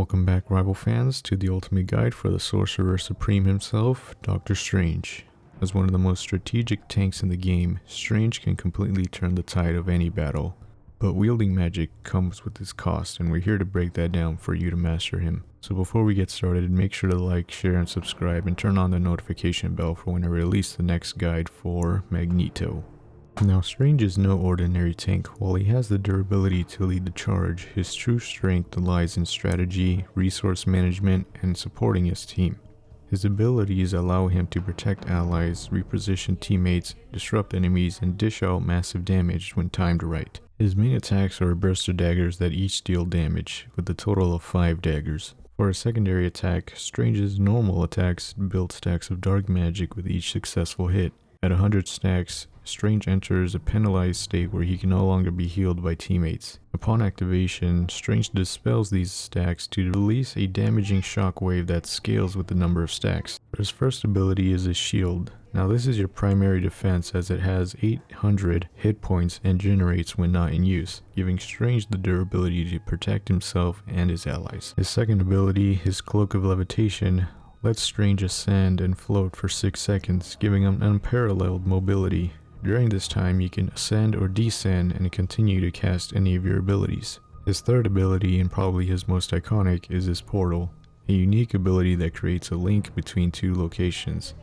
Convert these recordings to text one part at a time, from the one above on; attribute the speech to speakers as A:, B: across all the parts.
A: Welcome back, rival fans, to the ultimate guide for the Sorcerer Supreme himself, Dr. Strange. As one of the most strategic tanks in the game, Strange can completely turn the tide of any battle. But wielding magic comes with its cost, and we're here to break that down for you to master him. So before we get started, make sure to like, share, and subscribe, and turn on the notification bell for when I release the next guide for Magneto. Now, Strange is no ordinary tank. While he has the durability to lead the charge, his true strength lies in strategy, resource management, and supporting his team. His abilities allow him to protect allies, reposition teammates, disrupt enemies, and dish out massive damage when timed right. His main attacks are burster daggers that each deal damage, with a total of 5 daggers. For a secondary attack, Strange's normal attacks build stacks of dark magic with each successful hit. At 100 stacks, Strange enters a penalized state where he can no longer be healed by teammates. Upon activation, Strange dispels these stacks to release a damaging shockwave that scales with the number of stacks. His first ability is his shield. Now this is your primary defense as it has 800 hit points and generates when not in use, giving Strange the durability to protect himself and his allies. His second ability, his Cloak of Levitation, lets Strange ascend and float for 6 seconds, giving him unparalleled mobility. During this time, you can ascend or descend and continue to cast any of your abilities. His third ability, and probably his most iconic, is his portal, a unique ability that creates a link between two locations.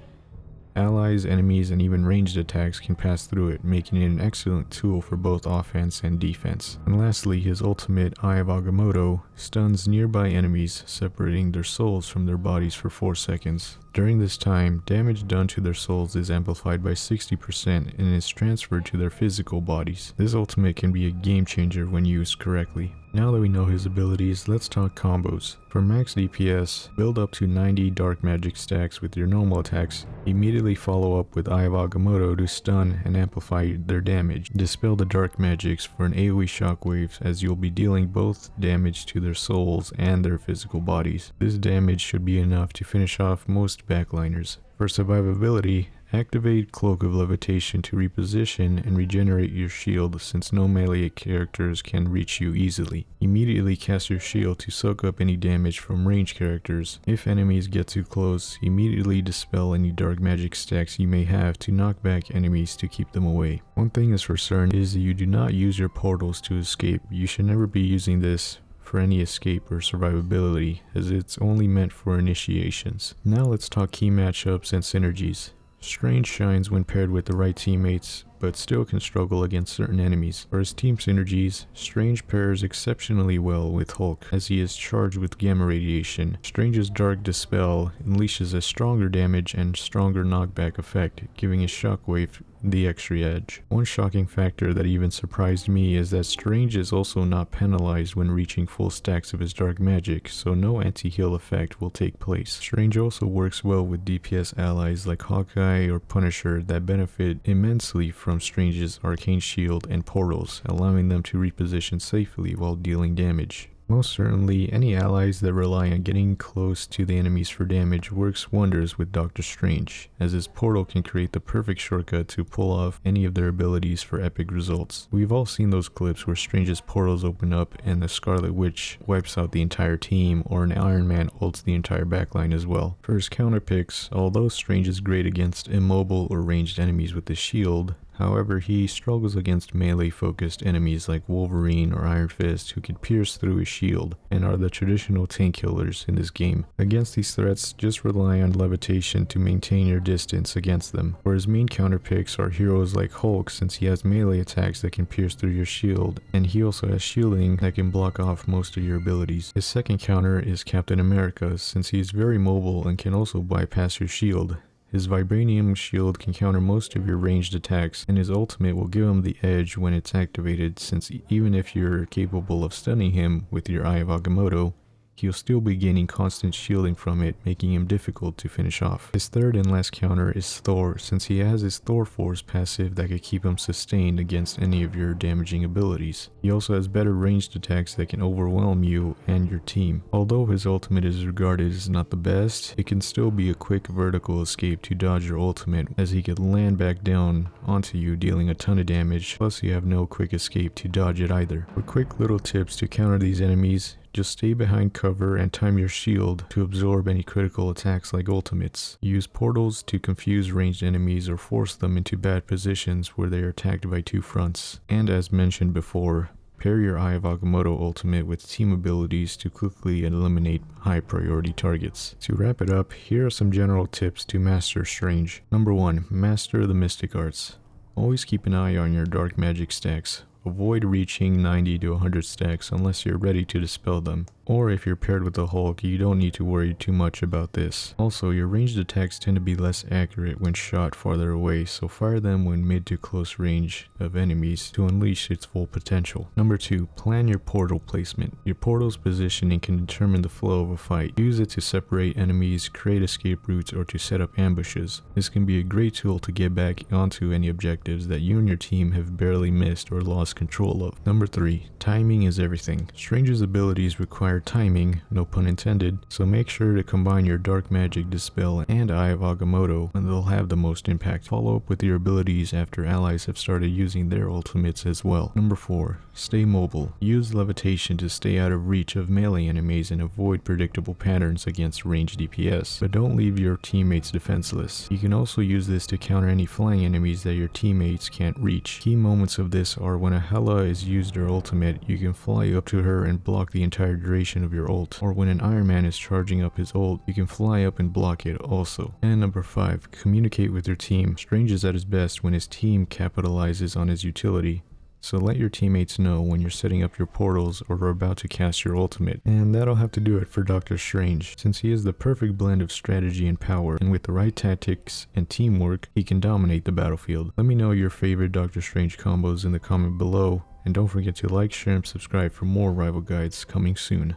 A: Allies, enemies, and even ranged attacks can pass through it, making it an excellent tool for both offense and defense. And lastly, his ultimate, Eye of Agamotto, stuns nearby enemies, separating their souls from their bodies for 4 seconds. During this time, damage done to their souls is amplified by 60% and is transferred to their physical bodies. This ultimate can be a game changer when used correctly. Now that we know his abilities, let's talk combos. For max DPS, build up to 90 dark magic stacks with your normal attacks. Immediately follow up with Eye of Agamotto to stun and amplify their damage. Dispel the dark magics for an AoE shockwave, as you'll be dealing both damage to their souls and their physical bodies. This damage should be enough to finish off most backliners. For survivability, activate Cloak of Levitation to reposition and regenerate your shield, since no melee characters can reach you easily. Immediately cast your shield to soak up any damage from ranged characters. If enemies get too close, immediately dispel any dark magic stacks you may have to knock back enemies to keep them away. One thing is for certain is that you do not use your portals to escape. You should never be using this for any escape or survivability, as it's only meant for initiations. Now let's talk key matchups and synergies. Strange shines when paired with the right teammates, but still can struggle against certain enemies. For his team synergies, Strange pairs exceptionally well with Hulk, as he is charged with gamma radiation. Strange's Dark Dispel unleashes a stronger damage and stronger knockback effect, giving his shockwave the extra edge. One shocking factor that even surprised me is that Strange is also not penalized when reaching full stacks of his dark magic, so no anti-heal effect will take place. Strange also works well with DPS allies like Hawkeye or Punisher that benefit immensely from Strange's arcane shield and portals, allowing them to reposition safely while dealing damage. Most certainly, any allies that rely on getting close to the enemies for damage works wonders with Dr. Strange, as his portal can create the perfect shortcut to pull off any of their abilities for epic results. We've all seen those clips where Strange's portals open up and the Scarlet Witch wipes out the entire team, or an Iron Man ults the entire backline as well. For his counter picks, although Strange is great against immobile or ranged enemies with his shield, however, he struggles against melee-focused enemies like Wolverine or Iron Fist, who can pierce through his shield and are the traditional tank killers in this game. Against these threats, just rely on levitation to maintain your distance against them. For his main counterpicks are heroes like Hulk, since he has melee attacks that can pierce through your shield, and he also has shielding that can block off most of your abilities. His second counter is Captain America, since he is very mobile and can also bypass your shield. His Vibranium shield can counter most of your ranged attacks, and his ultimate will give him the edge when it's activated, since even if you're capable of stunning him with your Eye of Agamotto, he'll still be gaining constant shielding from it, making him difficult to finish off. His third and last counter is Thor, since he has his Thor Force passive that could keep him sustained against any of your damaging abilities. He also has better ranged attacks that can overwhelm you and your team. Although his ultimate is regarded as not the best, it can still be a quick vertical escape to dodge your ultimate, as he could land back down onto you, dealing a ton of damage, plus you have no quick escape to dodge it either. For quick little tips to counter these enemies, Just stay behind cover and time your shield to absorb any critical attacks like ultimates. Use portals to confuse ranged enemies or force them into bad positions where they are attacked by two fronts. And as mentioned before, pair your Eye of Agamotto ultimate with team abilities to quickly eliminate high priority targets. To wrap it up, here are some general tips to master Strange. Number 1. Master the Mystic Arts. Always keep an eye on your dark magic stacks. Avoid reaching 90 to 100 stacks unless you're ready to dispel them. Or if you're paired with the Hulk, you don't need to worry too much about this. Also, your ranged attacks tend to be less accurate when shot farther away, so fire them when mid to close range of enemies to unleash its full potential. Number 2. Plan your portal placement. Your portal's positioning can determine the flow of a fight. Use it to separate enemies, create escape routes, or to set up ambushes. This can be a great tool to get back onto any objectives that you and your team have barely missed or lost control of. Number 3. Timing is everything. Strange's abilities require timing, no pun intended, so make sure to combine your Dark Magic Dispel and Eye of Agamotto and they'll have the most impact. Follow up with your abilities after allies have started using their ultimates as well. Number 4. Stay mobile. Use levitation to stay out of reach of melee enemies and avoid predictable patterns against ranged DPS, but don't leave your teammates defenseless. You can also use this to counter any flying enemies that your teammates can't reach. Key moments of this are when a Hela is used her ultimate, you can fly up to her and block the entire duration of your ult, or when an Iron Man is charging up his ult, you can fly up and block it also. And number 5, communicate with your team. Strange is at his best when his team capitalizes on his utility. So let your teammates know when you're setting up your portals or are about to cast your ultimate. And that'll have to do it for Dr. Strange, since he is the perfect blend of strategy and power, and with the right tactics and teamwork, he can dominate the battlefield. Let me know your favorite Dr. Strange combos in the comment below, and don't forget to like, share, and subscribe for more rival guides coming soon.